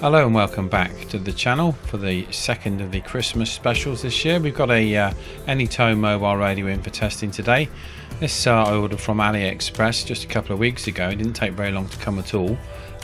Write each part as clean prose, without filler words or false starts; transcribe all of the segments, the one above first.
Hello and welcome back to the channel for the second of the Christmas specials this year. We've got a Anytone mobile radio in for testing today. This I ordered from AliExpress just a couple of weeks ago. It didn't take very long to come at all.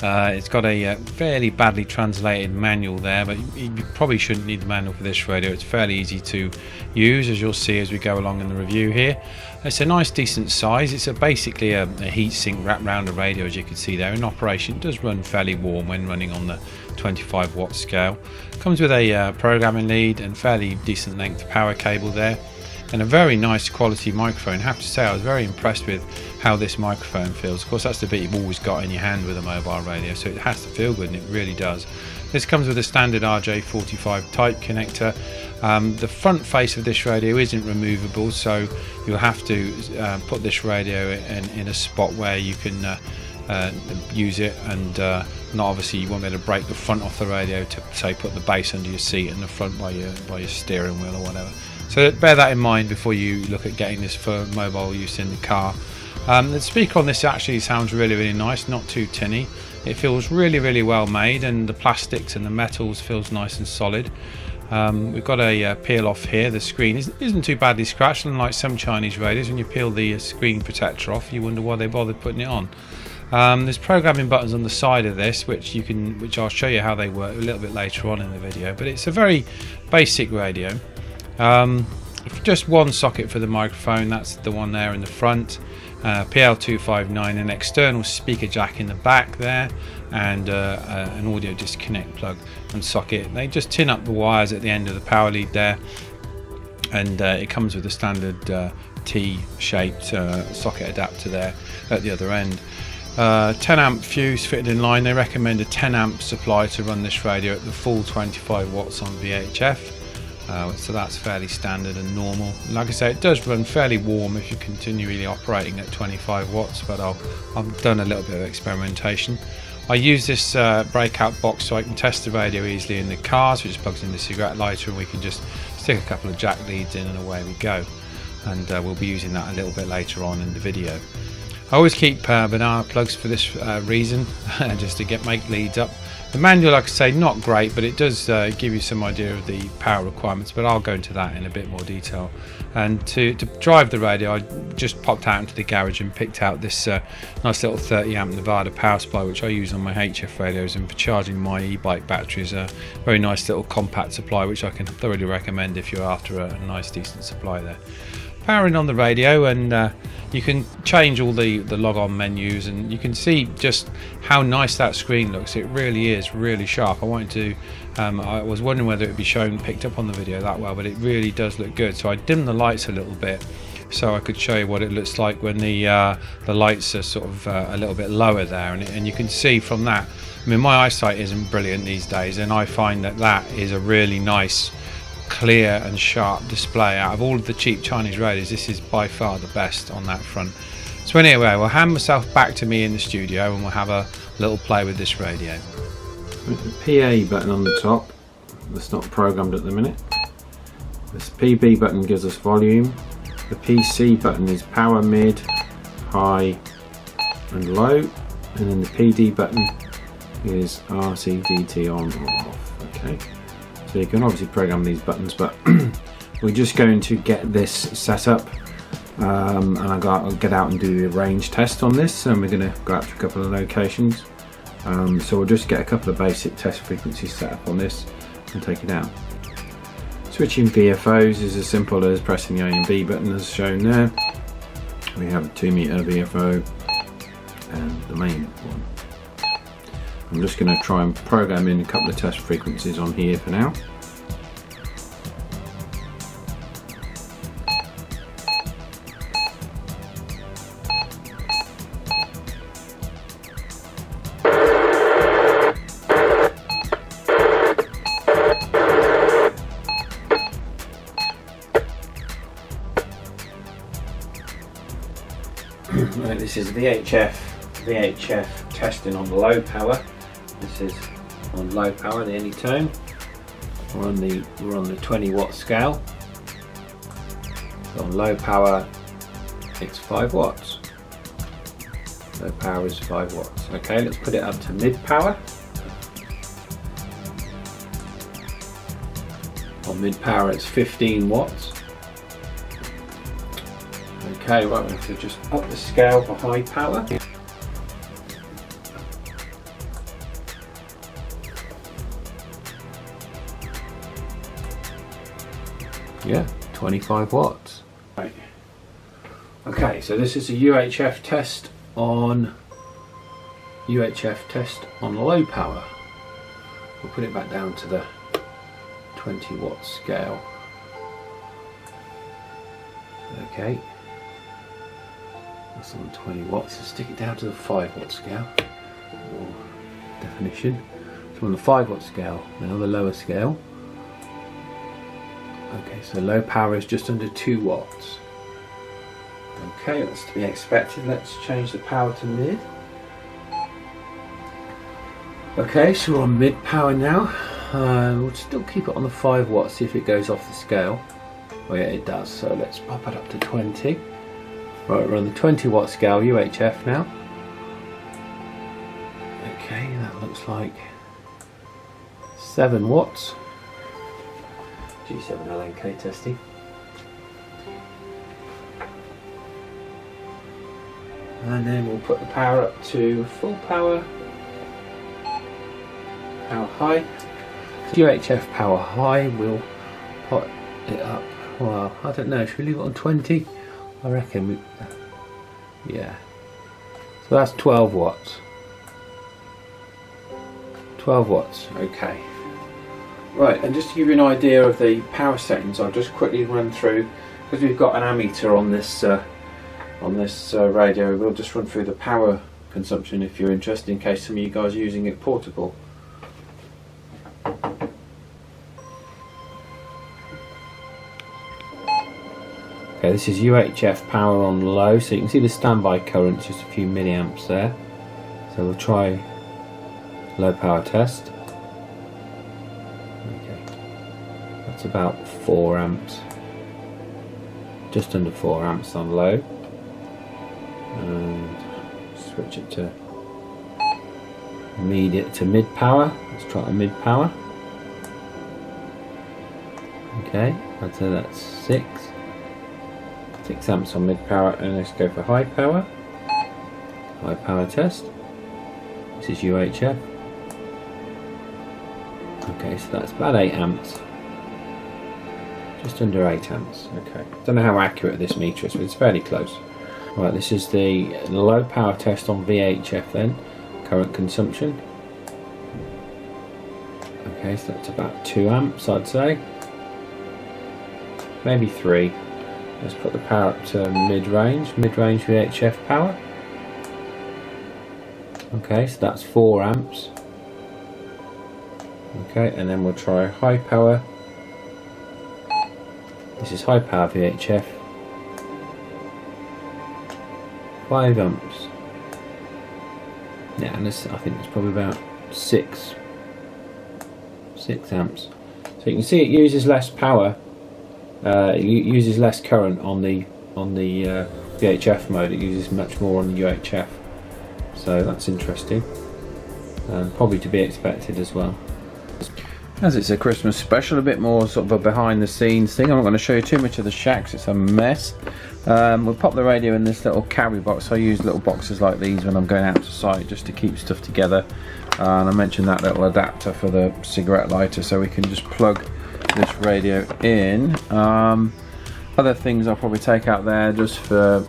It's got a fairly badly translated manual there, but you probably shouldn't need the manual for this radio. It's fairly easy to use, as you'll see as we go along in the review here. It's a nice decent size. It's basically a heatsink wrapped around a radio, as you can see there. In operation, it does run fairly warm when running on the 25 watt scale. Comes with a programming lead and fairly decent length power cable there, and a very nice quality microphone. I have to say I was very impressed with how this microphone feels. Of course, that's the bit you've always got in your hand with a mobile radio, so it has to feel good, and it really does. This comes with a standard RJ45 type connector. The front face of this radio isn't removable, so you'll have to put this radio in a spot where you can use it, and not obviously you won't be able to break the front off the radio to say put the bass under your seat and the front by your steering wheel or whatever. So bear that in mind before you look at getting this for mobile use in the car. The speaker on this actually sounds really nice, not too tinny. It feels really well made, and the plastics and the metals feels nice and solid. We've got a peel off here. The screen isn't too badly scratched, unlike some Chinese radios. When you peel the screen protector off, you wonder why they bothered putting it on. There's programming buttons on the side of this, which I'll show you how they work a little bit later on in the video. But it's a very basic radio. Just one socket for the microphone. That's the one there in the front. PL259, an external speaker jack in the back there, and an audio disconnect plug and socket. They just tin up the wires at the end of the power lead there, and it comes with a standard T-shaped socket adapter there at the other end. 10 amp fuse fitted in line. They recommend a 10 amp supply to run this radio at the full 25 watts on VHF. So that's fairly standard and normal. Like I say, it does run fairly warm if you're continually operating at 25 watts, but I've done a little bit of experimentation. I use this breakout box so I can test the radio easily in the car, so it just plugs in the cigarette lighter and we can just stick a couple of jack leads in and away we go. And we'll be using that a little bit later on in the video. I always keep banana plugs for this reason, just to make leads up. The manual, like I say, not great, but it does give you some idea of the power requirements, but I'll go into that in a bit more detail. And to drive the radio, I just popped out into the garage and picked out this nice little 30 amp Nevada power supply, which I use on my HF radios, and for charging my e-bike batteries, a very nice little compact supply, which I can thoroughly recommend if you're after a nice decent supply there. Powering on the radio, and you can change all the log-on menus, and you can see just how nice that screen looks. It really is really sharp. I was wondering whether it would be picked up on the video that well, but it really does look good. So I dimmed the lights a little bit so I could show you what it looks like when the lights are sort of a little bit lower there, and you can see from that. I mean, my eyesight isn't brilliant these days, and I find that is a really nice, clear and sharp display. Out of all of the cheap Chinese radios, this is by far the best on that front. So anyway, I'll hand myself back to me in the studio and we'll have a little play with this radio. The PA button on the top, that's not programmed at the minute. This PB button gives us volume. The PC button is power, mid, high and low, and then the PD button is RCDT on or off. Okay. So you can obviously program these buttons, but we're just going to get this set up, and I'll get out and do the range test on this, and we're going to go out to a couple of locations. So we'll just get a couple of basic test frequencies set up on this and take it out. Switching VFOs is as simple as pressing the A and B button as shown there. We have a 2 meter VFO and the main one. I'm just going to try and program in a couple of test frequencies on here for now. Right, this is VHF testing on the low power. This is on low power, the Anytone. We're on the 20 watt scale. On low power, it's 5 watts. Low power is 5 watts. Okay, let's put it up to mid power. On mid power it's 15 watts. Okay, right, we have to just up the scale for high power. Yeah, 25 watts. Right. Okay, so this is a UHF test on low power. We'll put it back down to the 20 watt scale. Okay, that's on 20 watts. So stick it down to the 5 watt scale. Or definition. So on the 5 watt scale, now the lower scale. Okay, so low power is just under 2 watts. Okay, that's to be expected. Let's change the power to mid. Okay, so we're on mid power now. We'll still keep it on the 5 watts, see if it goes off the scale. Oh yeah, it does, so let's pop it up to 20. Right, we're on the 20 watt scale, UHF now. Okay, that looks like 7 watts. G7LNK testing. And then we'll put the power up to full power. Power high. UHF power high, we'll put it up. Well, I don't know, should we leave it on 20? I reckon yeah. So that's 12 watts. 12 watts, okay. Right, and just to give you an idea of the power settings, I'll just quickly run through, because we've got an ammeter on this radio. We'll just run through the power consumption if you're interested, in case some of you guys are using it portable. Okay, this is UHF power on low, so you can see the standby current, just a few milliamps there. So we'll try low power test. That's about 4 amps, just under 4 amps on low, and switch it to mid power. Let's try a mid power. Okay, I'd say that's 6 amps on mid power, and let's go for high power. High power test. This is UHF. Okay, so that's about 8 amps. Just under 8 amps. Okay. Don't know how accurate this meter is, but it's fairly close. Right, this is the low power test on VHF then. Current consumption. Okay, so that's about 2 amps, I'd say. Maybe 3. Let's put the power up to mid-range VHF power. Okay, so that's 4 amps. Okay, and then we'll try high power. This is high power VHF. 5 amps. Yeah, and this, I think it's probably about 6 amps. So you can see it uses less power. It uses less current on the VHF mode. It uses much more on the UHF. So that's interesting, and probably to be expected as well. As it's a Christmas special, a bit more sort of a behind the scenes thing. I'm not going to show you too much of the shacks, it's a mess. We'll pop the radio in this little carry box. I use little boxes like these when I'm going out to site, just to keep stuff together. And I mentioned that little adapter for the cigarette lighter, so we can just plug this radio in. Other things I'll probably take out there just for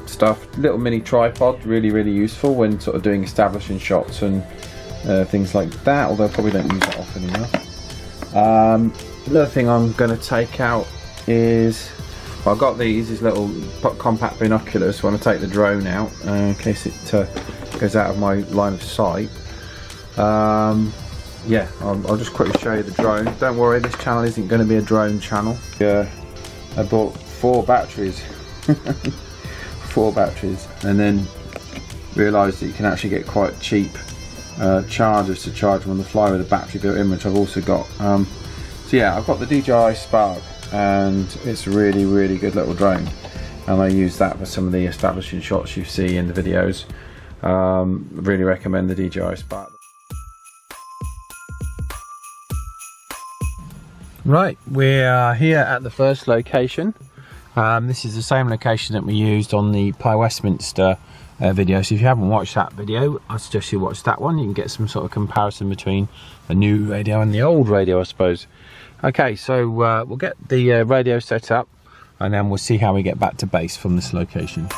stuff. Little mini tripod, really useful when sort of doing establishing shots and things like that, although I probably don't use that often enough. Another thing I'm going to take out is, well, I've got these little compact binoculars when I take the drone out, in case it goes out of my line of sight. Yeah, I'll just quickly show you the drone. Don't worry, this channel isn't going to be a drone channel. I bought 4 batteries. 4 batteries, and then realised that you can actually get quite cheap chargers to charge them on the fly with a battery built in, which I've also got. So yeah, I've got the Dji Spark, and it's a really good little drone, and I use that for some of the establishing shots you see in the videos. Really recommend the Dji Spark. Right, we're here at the first location. This is the same location that we used on the Pi Westminster video, so if you haven't watched that video, I suggest you watch that one. You can get some sort of comparison between the new radio and the old radio, I suppose. Okay, so we'll get the radio set up and then we'll see how we get back to base from this location.